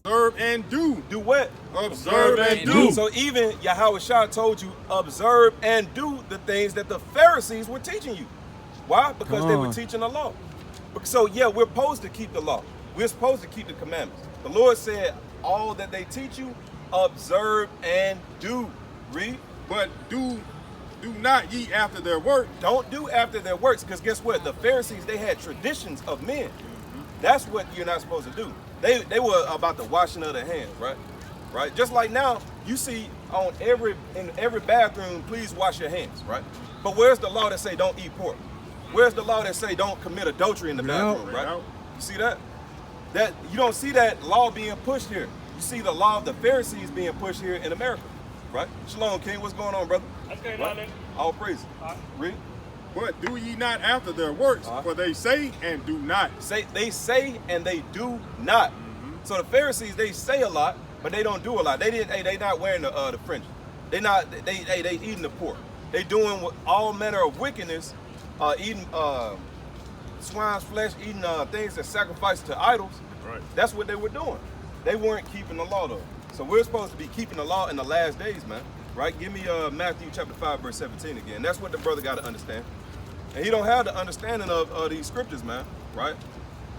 Observe and do. Do what? Observe and do. So even Yahweh Shah told you, observe and do the things that the Pharisees were teaching you. Why? Because they were teaching the law. So yeah, we're supposed to keep the law. We're supposed to keep the commandments. The Lord said, all that they teach you, observe and do. Read. But do not ye after their work. Don't do after their works, because guess what? The Pharisees, they had traditions of men. That's what you're not supposed to do. They were about the washing of their hands, right? Right? Just like now, you see in every bathroom, please wash your hands, right? But where's the law that say don't eat pork? Where's the law that say don't commit adultery in the bathroom, right? You see that? You don't see that law being pushed here. You see the law of the Pharisees being pushed here in America, right? Shalom, King. What's going on, brother? Okay, right? All praise. Read. But do ye not after their works, for they say and do not. They say and they do not. So the Pharisees, they say a lot, but they don't do a lot. They not wearing the fringe. They eating the pork. They doing all manner of wickedness, eating swine's flesh, eating things that sacrifice to idols. Right. That's what they were doing. They weren't keeping the law though. So we're supposed to be keeping the law in the last days, man. Right? Give me Matthew chapter 5, verse 17 again. That's what the brother got to understand. And he don't have the understanding of these scriptures, man. Right?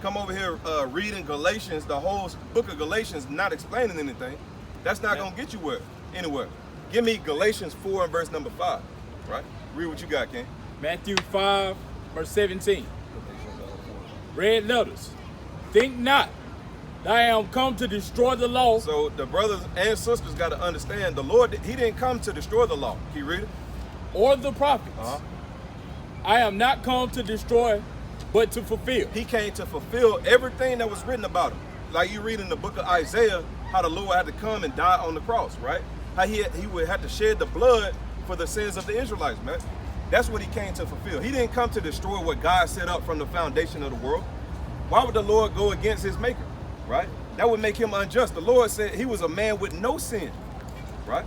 Come over here reading Galatians, the whole book of Galatians, not explaining anything. That's not going to get you anywhere. Give me Galatians 4 and verse number 5. Right? Read what you got, King. Matthew 5, verse 17. Red letters. Think not that I am come to destroy the law. So the brothers and sisters got to understand the Lord, he didn't come to destroy the law. Can you read it? Or the prophets. I am not come to destroy, but to fulfill. He came to fulfill everything that was written about him. Like you read in the book of Isaiah, how the Lord had to come and die on the cross, right? How he would have to shed the blood for the sins of the Israelites, man. That's what he came to fulfill. He didn't come to destroy what God set up from the foundation of the world. Why would the Lord go against his maker, right? That would make him unjust. The Lord said he was a man with no sin, right?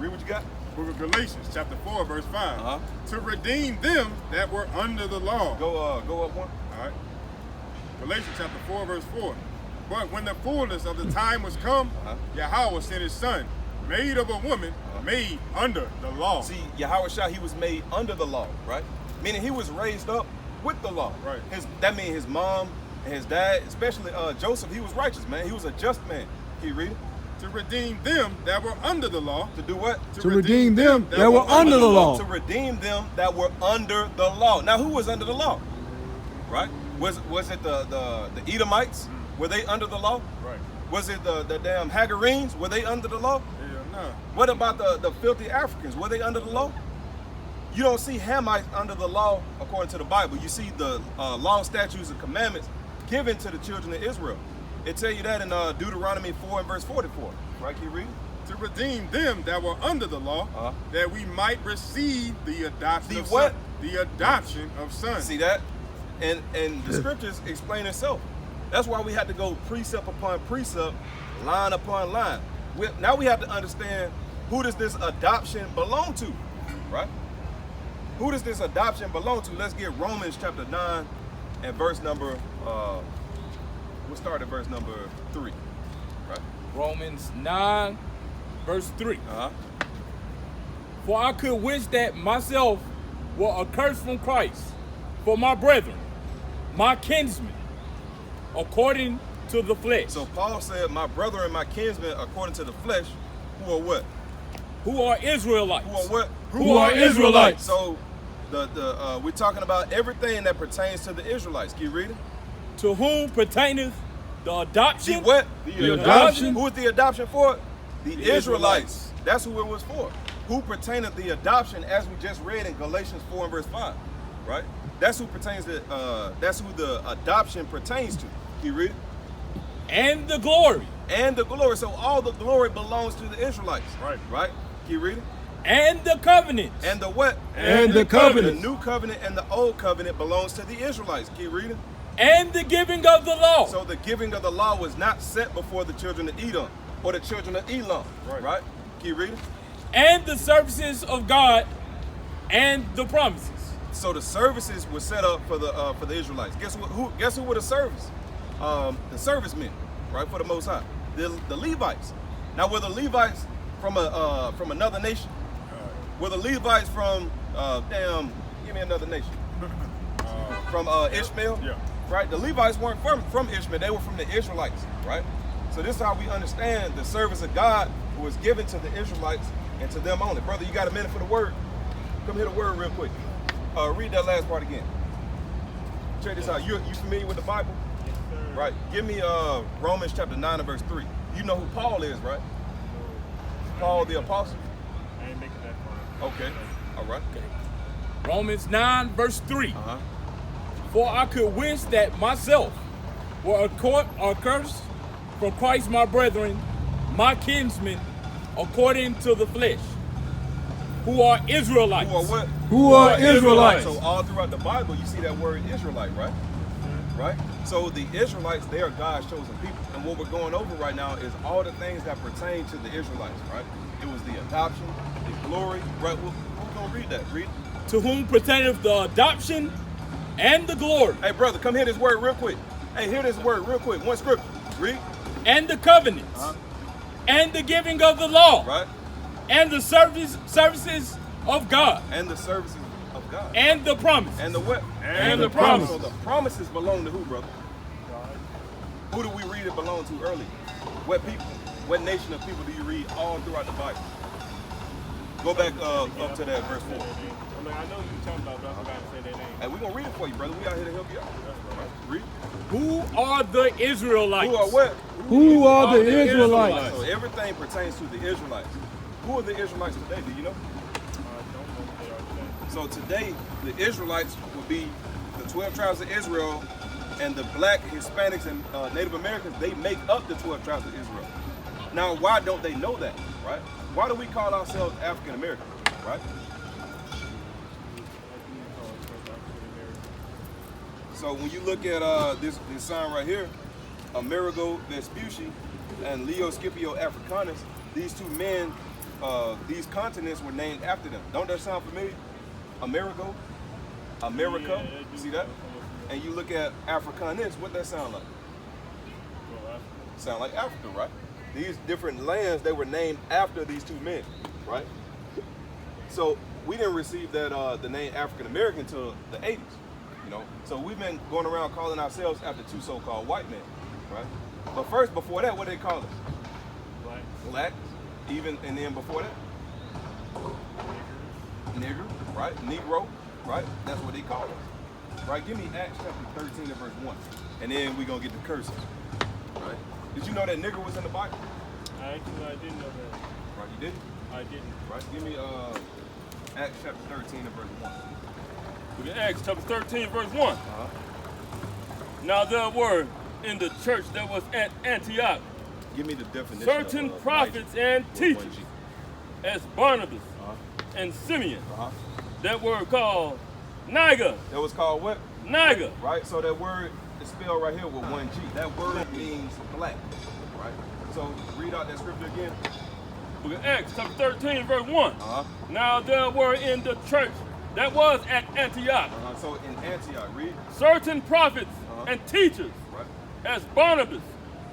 Read what you got. Book of Galatians, chapter 4, verse 5. To redeem them that were under the law. Go up one. All right. Galatians chapter 4, verse 4. But when the fullness of the time was come, Yahweh sent his son, made of a woman, made under the law. See, Yahweh Shah, he was made under the law, right? Meaning he was raised up with the law. Right. That means his mom and his dad, especially Joseph, he was righteous, man. He was a just man. Can you read it? To redeem them that were under the law. To do what? To redeem them that were under the law. To redeem them that were under the law. Now, who was under the law? Right? Was it the Edomites? Were they under the law? Right. Was it the damn Hagarenes? Were they under the law? Hell no. What about the filthy Africans? Were they under the law? You don't see Hamites under the law according to the Bible. You see the law, statutes, and commandments given to the children of Israel. It tell you that in Deuteronomy 4 and verse 44. Right, can you read? To redeem them that were under the law, that we might receive the adoption of what? sons. The adoption of sons. See that? And the scriptures explain itself. That's why we had to go precept upon precept, line upon line. Now we have to understand, who does this adoption belong to, right? Who does this adoption belong to? Let's get Romans chapter 9 and verse number, we'll start at verse number 3, right? Romans 9, verse 3. For I could wish that myself were accursed from Christ for my brethren, my kinsmen, according to the flesh. So Paul said, my brother and my kinsmen, according to the flesh, who are what? Who are Israelites. Who are what? Who are Israelites. So we're talking about everything that pertains to the Israelites. Can you read it? To whom pertaineth the adoption? The what? The adoption. Who is the adoption for? The Israelites. That's who it was for. Who pertaineth the adoption, as we just read in Galatians 4 and verse 5, right? That's who pertains to. That's who the adoption pertains to. Can you read it? And the glory. And the glory. So all the glory belongs to the Israelites. Right. Right? Can you read it? And the covenant. And the what? And the covenant. The new covenant and the old covenant belongs to the Israelites. Can you read it? And the giving of the law. So the giving of the law was not set before the children of Edom or the children of Elam. Right? Can you read it? And the services of God and the promises. So the services were set up for the Israelites. Guess who were the service? The servicemen, right, for the Most High. the Levites. Now, were the Levites from another nation? Were the Levites from give me another nation? From Ishmael? Yeah. Right? The Levites weren't from Ishmael. They were from the Israelites, right? So this is how we understand the service of God was given to the Israelites and to them only. Brother, you got a minute for the word? Come hear the word real quick. Read that last part again. Check this out. You familiar with the Bible? Yes, sir. Right. Give me Romans chapter 9 and verse 3. You know who Paul is, right? Paul the apostle? I ain't making that far. Okay. All right. Romans 9 verse 3. Uh-huh. For I could wish that myself were accursed from Christ my brethren, my kinsmen, according to the flesh, who are Israelites. Who are what? Who are Israelites. So all throughout the Bible, you see that word Israelite, right? Right? So the Israelites, they are God's chosen people. And what we're going over right now is all the things that pertain to the Israelites, right? It was the adoption, the glory, right? We're going to read that. Read. To whom pertaineth the adoption and the glory. Hey, brother, come hear this word real quick. Hey, hear this word real quick. One scripture. Read. And the covenants. And the giving of the law. Right. And the services of God. And the services of God. And the promise. And the what? And the promise. So the promises belong to who, brother? Who do we read it belong to earlier? What people? What nation of people do you read all throughout the Bible? Go back up to that verse 4. I mean, I know you talking about, but I forgot to say their name. Hey, we're going to read it for you, brother. We out here to help you out. Right. Read. Who are the Israelites? Who are what? Who are the Israelites? So everything pertains to the Israelites. Who are the Israelites today? Do you know? Don't know what they are today. So today, the Israelites would be the 12 tribes of Israel, and the black, Hispanics, and Native Americans, they make up the 12 tribes of Israel. Now, why don't they know that, right? Why do we call ourselves African Americans, right? So when you look at this sign right here, Amerigo Vespucci and Leo Scipio Africanus, these two men, these continents were named after them. Don't that sound familiar? Amerigo, America, Yeah, you see that? And you look at Africanus, what that sound like? Sound like Africa, right? These different lands, they were named after these two men, right? So we didn't receive that the name African American until the 80s, you know. So we've been going around calling ourselves after two so-called white men, right? But first, before that, what they call us? Black. Black, even, and then before that, nigger, right? Negro, right? That's what they call us, right? Give me Acts chapter 13 and verse 1, and then we're gonna get the curses, right? Did you know that nigger was in the Bible? I didn't know that. Right, you didn't? I didn't. Right, give me Acts chapter 13 and verse 1. Look at Acts chapter 13, verse 1. Now there were in the church that was at Antioch Give me the definition certain of prophets Elijah and with teachers, 1G. as Barnabas and Simeon, Uh-huh. that were called Niger. That was called what? Niger. Right, so that word is spelled right here with 1G. That word means black, right? So read out that scripture again. Look at Acts chapter 13, verse 1. Uh-huh. Now there were in the church that was at Antioch So in Antioch, read. certain prophets and teachers, Right. as Barnabas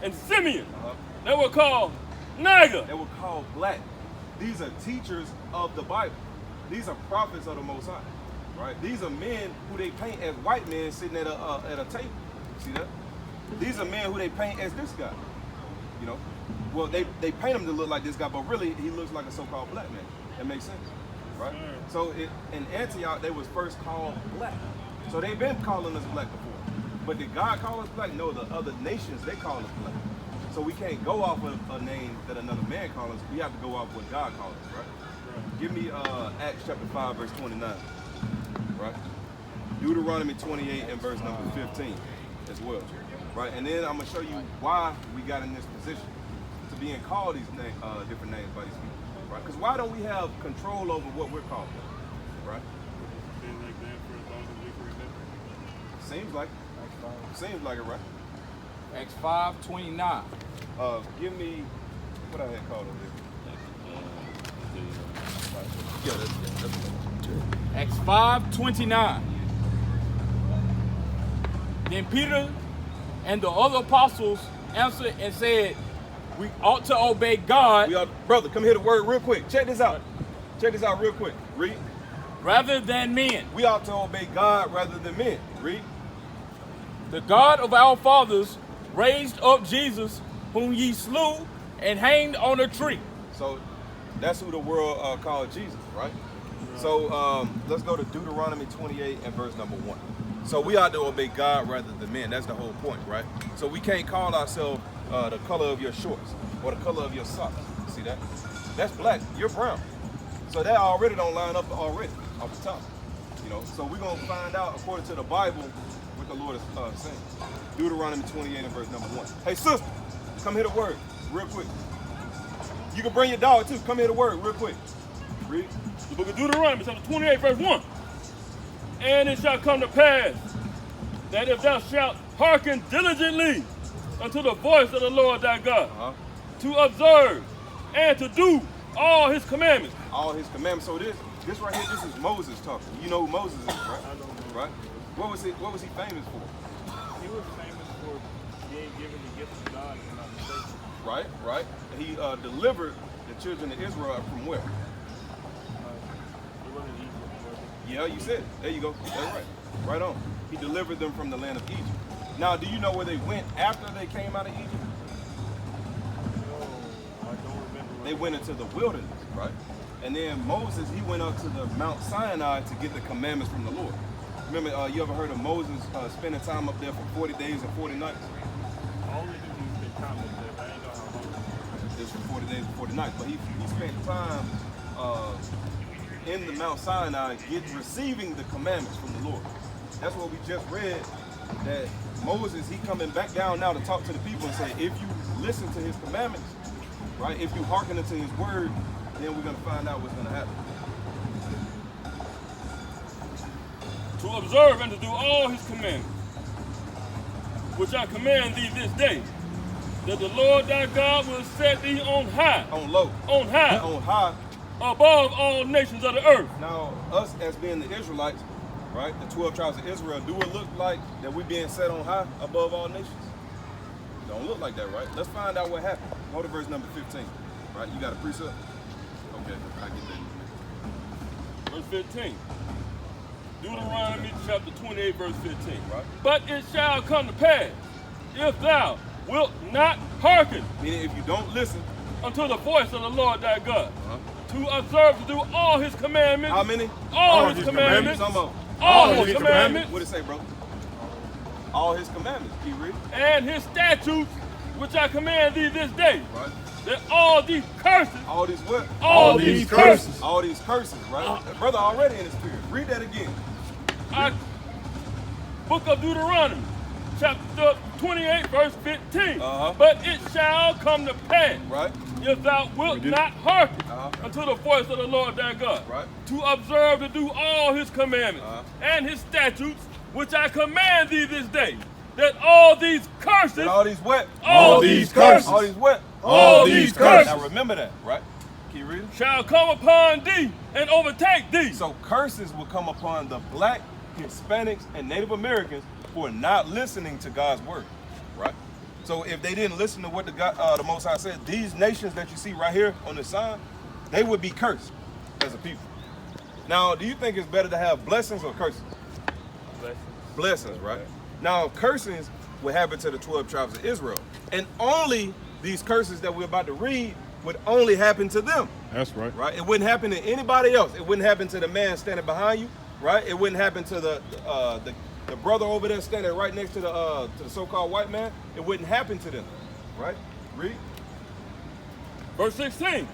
and Simeon, Uh-huh. that were called Niger. They were called black. These are teachers of the Bible. These are prophets of the Most High, right? These are men who they paint as white men sitting at a table. See that? These are men who they paint as this guy. You know, well they paint him to look like this guy, but really he looks like a so-called black man. That makes sense, right? So in Antioch they was first called black. So they've been calling us black before, but did God call us black? No, the other nations they call us black. So we can't go off of a name that another man calls us. We have to go off what God calls us, right? Give me Acts chapter 5, verse 29, right? Deuteronomy 28 and verse number 15 as well, right? And then I'm gonna show you why we got in this position to being called these different names by these people, right? Because why don't we have control over what we're called, right? Been like that for as long as we can remember. Seems like it, right? Acts 5:29. Give me what I had called over there. Yeah, that's Acts 5:29. Then Peter and the other apostles answered and said, We ought to obey God Brother, come here the word real quick. Check this out. Check this out real quick. Read. rather than men. We ought to obey God rather than men. Read. The God of our fathers raised up Jesus, whom ye slew and hanged on a tree. So that's who the world called Jesus, right? So let's go to Deuteronomy 28 and verse number 1. So we ought to obey God rather than men. That's the whole point, right? So we can't call ourselves the color of your shorts or the color of your socks. See that? That's black. You're brown. So that already don't line up already off the top. You know. So we're gonna find out according to the Bible what the Lord is saying. Deuteronomy 28 and verse number 1. Hey sister, come hear the word real quick. You can bring your dog too. Come hear the word real quick. Read. The book of Deuteronomy, chapter 28, verse 1. And it shall come to pass that if thou shalt hearken diligently unto the voice of the Lord thy God, to observe and to do all his commandments. All his commandments. So this right here, this is Moses talking. You know who Moses is, right? I know him. Right? What was he famous for? He was famous for being given the gift of God, if I'm not mistaken. Right. He delivered the children of Israel from where? It wasn't Egypt, was it? Yeah, you said it. There you go. That's right. Right on. He delivered them from the land of Egypt. Now, do you know where they went after they came out of Egypt? No, I don't remember. They went into the wilderness, right? And then Moses, he went up to the Mount Sinai to get the commandments from the Lord. Remember, you ever heard of Moses spending time up there for 40 days and 40 nights? I only knew he spent time up there, but I didn't know how long. It was for 40 days and 40 nights. But he spent time in the Mount Sinai receiving the commandments from the Lord. That's what we just read, that Moses, he coming back down now to talk to the people and say, if you listen to his commandments, right, if you hearken unto his word, then we're going to find out what's going to happen. To observe and to do all his commandments, which I command thee this day, that the Lord thy God will set thee on high, On low. on high, On high. above all nations of the earth. Now, us as being the Israelites, right, the 12 tribes of Israel, do it look like that we being set on high above all nations? Don't look like that, right? Let's find out what happened. Go to verse number 15, right? You got a precept? Okay, I get that. Verse 15. Deuteronomy chapter 28, verse 15. Right. But it shall come to pass, if thou wilt not hearken Meaning, if you don't listen, unto the voice of the Lord thy God, to observe to do all his commandments. how many? All his commandments. Some of them. All his commandments. What it say, bro? All his commandments. Keep reading. And his statutes, which I command thee this day. Right. That all these curses, All these what? all these curses, All these curses, right? That brother already in the spirit. Read that again. Book of Deuteronomy, chapter 28, verse 15. Uh-huh. But it shall come to pass, Right? if thou wilt not hearken unto the voice of the Lord thy God, Right. to observe to do all his commandments and his statutes, which I command thee this day, that all these curses, And all these what? all these curses, All these what? all these curses Now remember that, right? Keep reading. shall come upon thee and overtake thee. So curses will come upon the black, Hispanics, and Native Americans for not listening to God's word, right? So if they didn't listen to what the Most High said, these nations that you see right here on the sign, they would be cursed as a people. Now, do you think it's better to have blessings or curses? Blessings, right? Now, cursings would happen to the 12 tribes of Israel. And only these curses that we're about to read would only happen to them. That's right. Right? It wouldn't happen to anybody else. It wouldn't happen to the man standing behind you, right? It wouldn't happen to the brother over there standing right next to the so-called white man. It wouldn't happen to them, right? Read. Verse 16.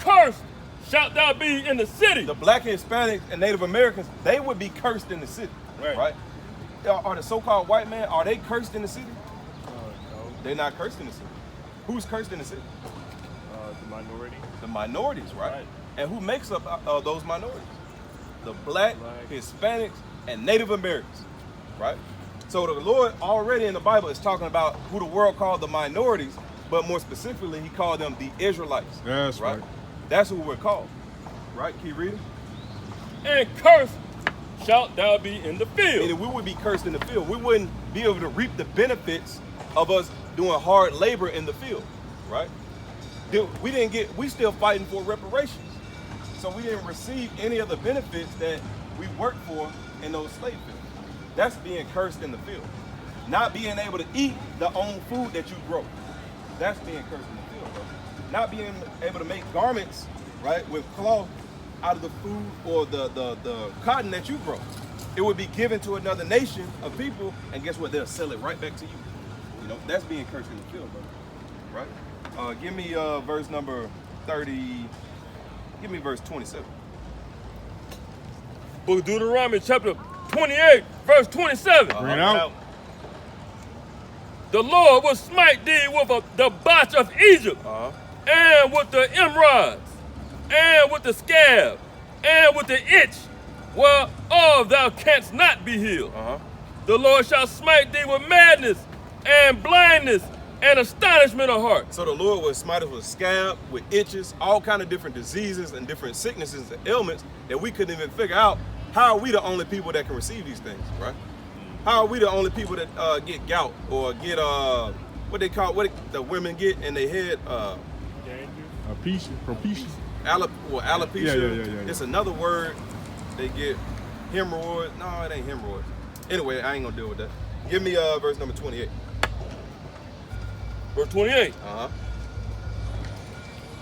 Cursed shalt thou be in the city. The black, Hispanics, and Native Americans, they would be cursed in the city, Right. Are the so-called white man, are they cursed in the city? No. They're not cursed in the city. Who's cursed in the city? The minority. The minorities, right? Right. And who makes up those minorities? The black, Hispanics, and Native Americans, right? So the Lord already in the Bible is talking about who the world called the minorities, but more specifically, he called them the Israelites. That's right. That's who we're called, right? Keep reading. And cursed shalt thou be in the field. Meaning we would be cursed in the field. We wouldn't be able to reap the benefits of us doing hard labor in the field. right? We still fighting for reparations. So we didn't receive any of the benefits that we worked for in those slave fields. That's being cursed in the field. Not being able to eat the own food that you grow. That's being cursed in the field, bro. Not being able to make garments, right, with cloth out of the food or the cotton that you grow. It would be given to another nation of people, and guess what? They'll sell it right back to you. You know, that's being cursed in the field, bro. Right? Give me verse number 30. Give me verse 27. Book of Deuteronomy chapter 28, verse 27. Bring it out. The Lord will smite thee with the botch of Egypt, and with the emerods, and with the scab, and with the itch, whereof thou canst not be healed. The Lord shall smite thee with madness, and blindness, and astonishment of heart. So the Lord will smite us with scab, with itches, all kind of different diseases and different sicknesses and ailments that we couldn't even figure out. How are we the only people that can receive these things, right? How are we the only people that get gout or get the women get in their head? Propecia. Alopecia. Yeah. It's another word. They get hemorrhoids. No, it ain't hemorrhoids. Anyway, I ain't gonna deal with that. Give me verse number 28. Verse 28.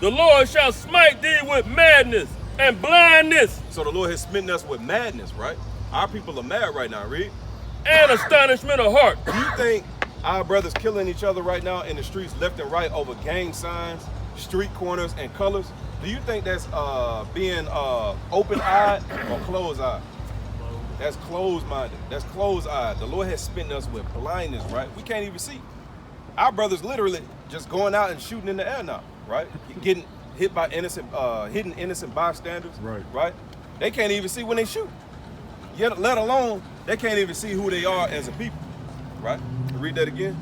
The Lord shall smite thee with madness and blindness. So the Lord has smitten us with madness, right? Our people are mad right now, read. And astonishment of heart. Do you think our brothers killing each other right now in the streets left and right over gang signs, street corners, and colors? Do you think that's being open-eyed or closed-eyed? That's closed-minded. That's closed-eyed. The Lord has smitten us with blindness, right? We can't even see. Our brothers literally just going out and shooting in the air now, right? Getting hit by hitting innocent bystanders, right? They can't even see when they shoot. Yet, let alone, they can't even see who they are as a people, right? Read that again.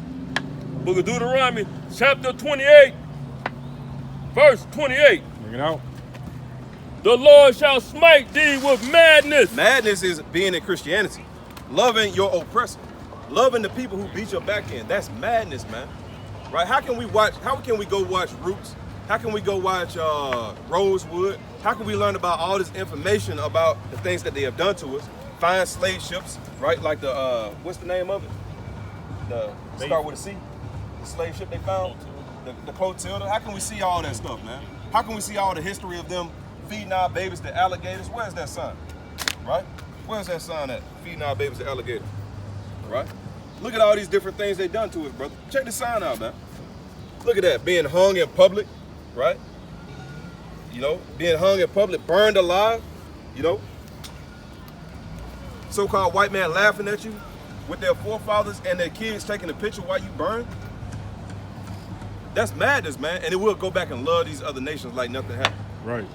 Book of Deuteronomy, chapter 28, verse 28. Bring it out. The Lord shall smite thee with madness. Madness is being in Christianity, loving your oppressor, loving the people who beat your back in. That's madness, man. Right? How can we go watch Roots? How can we go watch Rosewood? How can we learn about all this information about the things that they have done to us? Find slave ships, right? Like the what's the name of it? The start with a C. The slave ship they found, the Clotilda. How can we see all that stuff, man? How can we see all the history of them feeding our babies to alligators? Where's that sign? Right? Where's that sign at? Feeding our babies to alligators. Right? Look at all these different things they done to us, brother. Check the sign out, man. Look at that, being hung in public, right? You know, being hung in public, burned alive, you know? So-called white man laughing at you with their forefathers and their kids taking a picture while you burn. That's madness, man. And it will go back and love these other nations like nothing happened. Right.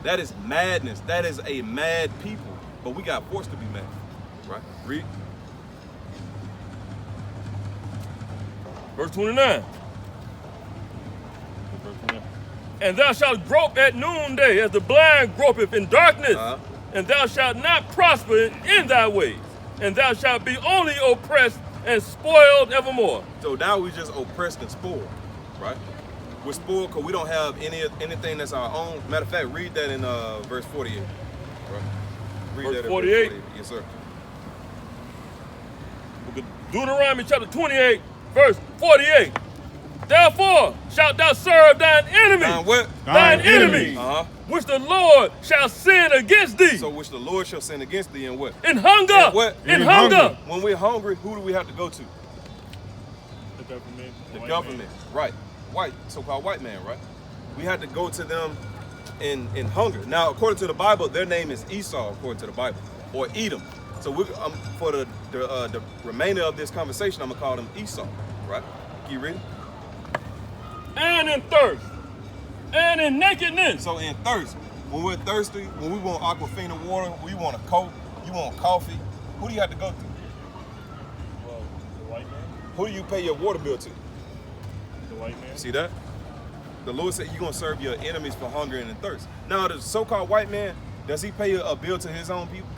That is madness. That is a mad people. But we got forced to be mad, right? Read. Verse 29. And thou shalt grope at noonday as the blind gropeth in darkness. And thou shalt not prosper in thy ways. And thou shalt be only oppressed and spoiled evermore. So now we just oppressed and spoiled, right? We're spoiled because we don't have anything that's our own. Matter of fact, read that in verse 48. Right? Read Verse that in 48? Verse 48. Yes, sir. Deuteronomy chapter 28, verse 48. Therefore shalt thou serve thine enemy. Thine enemy. Which the Lord shall sin against thee. So which the Lord shall sin against thee in what? In hunger. In what? In hunger. When we're hungry, who do we have to go to? The government. The government. Right. White, so-called white man, right? We had to go to them in hunger. Now, according to the Bible, their name is Esau, according to the Bible, or Edom. So for the remainder of this conversation, I'm gonna call them Esau, right? Can you read it? And in thirst, and in nakedness. So in thirst, when we're thirsty, when we want Aquafina water, we want a Coke, you want coffee, who do you have to go to? Well, the white man. Who do you pay your water bill to? The white man. See that? The Lord said you're gonna serve your enemies for hunger and in thirst. Now the so-called white man, does he pay a bill to his own people?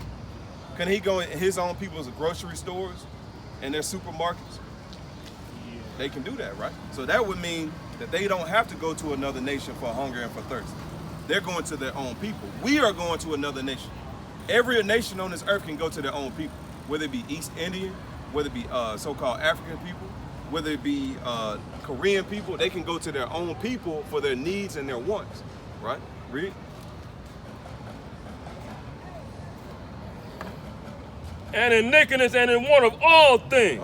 Can he go in his own people's grocery stores and their supermarkets? Yeah. they can do that, right? So that would mean that they don't have to go to another nation for hunger and for thirst. They're going to their own people. We are going to another nation. Every nation on this earth can go to their own people, whether it be East Indian, whether it be so-called African people, whether it be Korean people. They can go to their own people for their needs and their wants, right? Read. And in nakedness and in want of all things.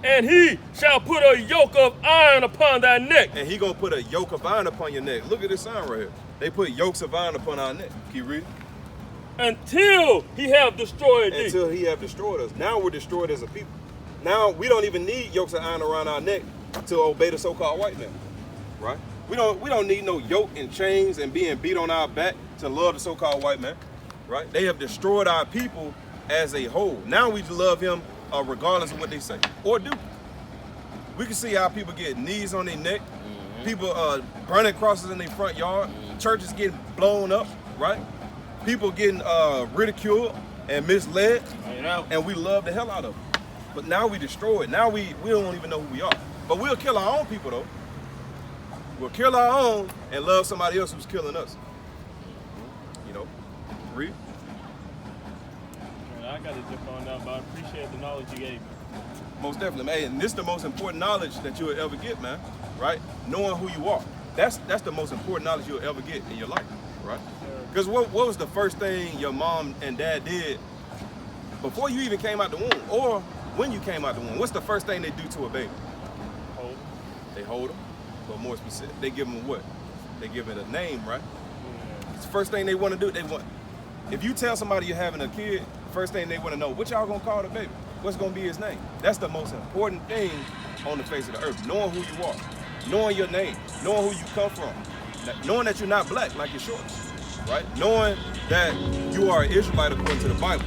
And he shall put a yoke of iron upon thy neck. And he gonna put a yoke of iron upon your neck. Look at this sign right here. They put yokes of iron upon our neck. Keep reading. Until he have destroyed thee. Until he have destroyed us. Now we're destroyed as a people. Now we don't even need yokes of iron around our neck to obey the so-called white man, right? We don't need no yoke and chains and being beat on our back to love the so-called white man, right? They have destroyed our people as a whole. Now we love him regardless of what they say or do. We can see how people get knees on their neck, people burning crosses in their front yard, churches getting blown up, right? People getting ridiculed and misled, and we love the hell out of them. But now we destroy it. Now we don't even know who we are. But we'll kill our own people though. We'll kill our own and love somebody else who's killing us. You know, read. I got to jump on that, but I appreciate the knowledge you gave me. Most definitely, man. And this is the most important knowledge that you'll ever get, man. Right? Knowing who you are. That's the most important knowledge you'll ever get in your life, right? Because what was the first thing your mom and dad did before you even came out the womb, or when you came out the womb? What's the first thing they do to a baby? Hold. They hold them, but more specific, they give them what? They give it a name, right? Yeah. It's the first thing they want to do. If you tell somebody you're having a kid, first thing they want to know, what y'all gonna call the baby? What's gonna be his name? That's the most important thing on the face of the earth. Knowing who you are, knowing your name, knowing who you come from, knowing that you're not black like your shorts, right? Knowing that you are an Israelite according to the Bible.